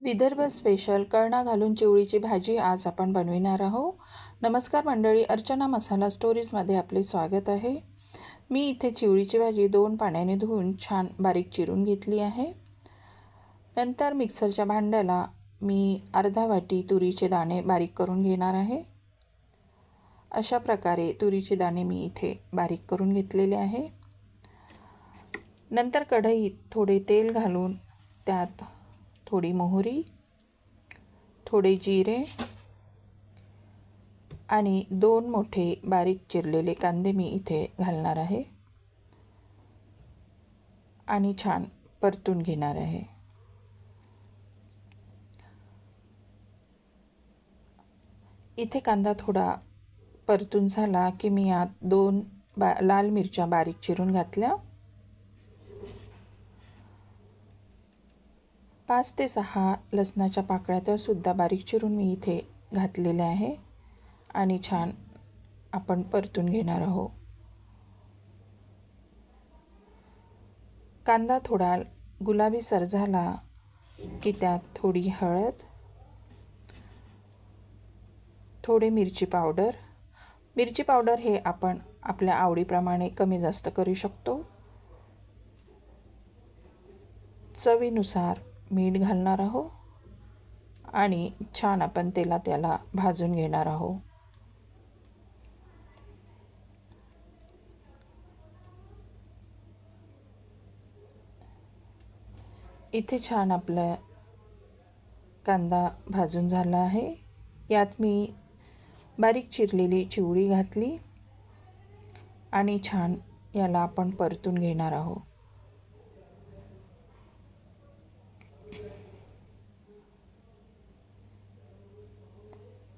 Vidarbha special कळणा घालून चिवळीची भाजी आज आपण बनविणार आहोत. नमस्कार मंडळी, अर्चना मसाला स्टोरीजमध्ये आपले स्वागत आहे. मी इथे चिवळीची भाजी 2 पाण्याने धुवून छान बारीक चिरून घेतली आहे. नंतर मिक्सरच्या भांड्याला मी अर्धा वाटी तुरीचे दाणे बारीक करून घेणार आहे. अशा प्रकारे तुरीचे दाणे मी इथे बारीक करून घेतलेले आहे. नंतर कढईत थोडे तेल घालून त्यात थोडी मोहरी, थोडे जिरे आणि 2 मोठे बारीक चिरलेले कांदे मी इथे घालणार आहे आणि छान परतून घेणार आहे. इथे कांदा थोडा परतून झाला की मी यात 2 लाल मिरच्या बारीक चिरून घातल्या. 5 ते 6 लसणाच्या पाकळ्या त्या सुद्धा बारीक चिरून मी इथे घातलेल्या आहे आणि छान आपण परतून घेणार आहोत. कांदा थोडा गुलाबीसर झाला की त्यात थोडी हळद, थोडे मिरची पावडर हे आपण आपल्या आवडीप्रमाणे कमी जास्त करू शकतो. चवीनुसार मीठ घालणार आहोत आणि छान आपण त्याला भाजून घेणार आहोत. इथे छान आपला कांदा भाजून झाला आहे. यात मी बारीक चिरलेली चिवळी घातली आणि छान याला आपण परतून घेणार आहोत.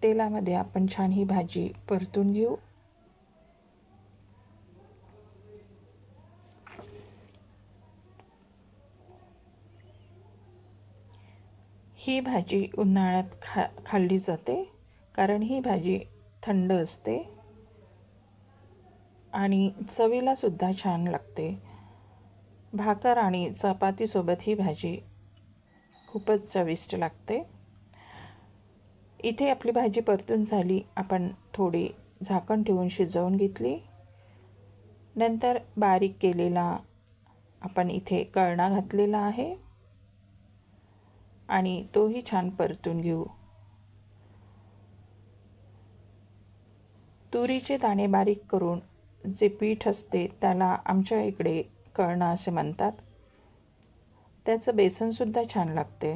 तेलामध्ये आपण छान ही भाजी परतून घेऊ. ही भाजी उन्हाळ्यात खाल्ली जाते कारण ही भाजी थंड असते आणि चवीला सुद्धा छान लागते. भाकर आणि चपातीसोबत ही भाजी खूपच चविष्ट लागते. इथे आपली भाजी परतून झाली. आपण थोडी झाकण ठेवून शिजवून घेतली. नंतर बारीक केलेला आपण इथे कळणा घातलेला आहे आणि तोही छान परतून घेऊ. तुरीचे दाणे बारीक करून जे पीठ असते त्याला आमच्या इकडे कळणा असे म्हणतात. त्याचं बेसनसुद्धा छान लागते.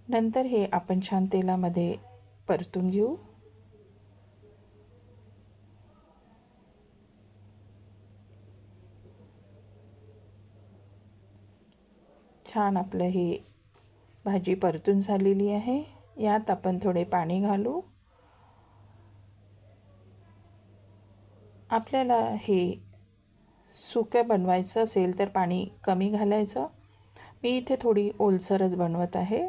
नंतर हे आपण छान तेलामध्ये परतून घेऊ. छान आपलं हे भाजी परतून झालेली आहे. यात आपण थोडे पाणी घालू. आपल्याला हे सुकं बनवायचं असेल तर पाणी कमी घालायचं. मी इथे थोडी ओलसरच बनवत आहे.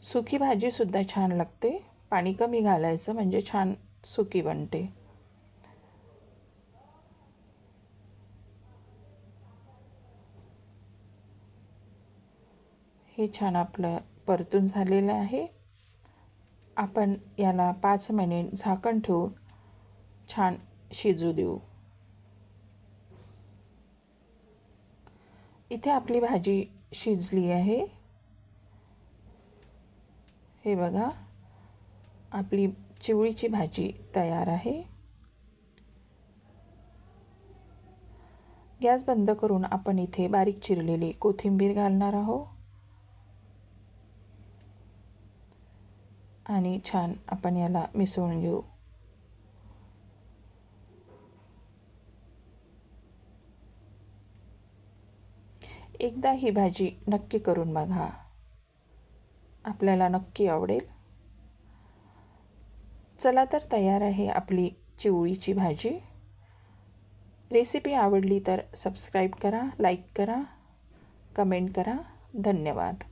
सुकी भाजीसुद्धा छान लागते. पाणी कमी घालायचं म्हणजे छान सुकी बनते. हे छान आपलं परतून झालेलं आहे. आपण याला 5 मिनिट झाकण ठेवून छान शिजू देऊ. इथे आपली भाजी शिजली आहे. हे बघा, आपली चिवळीची भाजी तयार आहे. गॅस बंद करून आपण इथे बारीक चिरलेली कोथिंबीर घालणार आहोत आणि छान आपण याला मिसळून घेऊ. एकदा ही भाजी नक्की करून बघा, आपल्याला नक्की आवडेल. चला तर तयार आहे आपली चिवळीची भाजी. रेसिपी आवडली तर सबस्क्राईब करा, लाईक करा, कमेंट करा. धन्यवाद.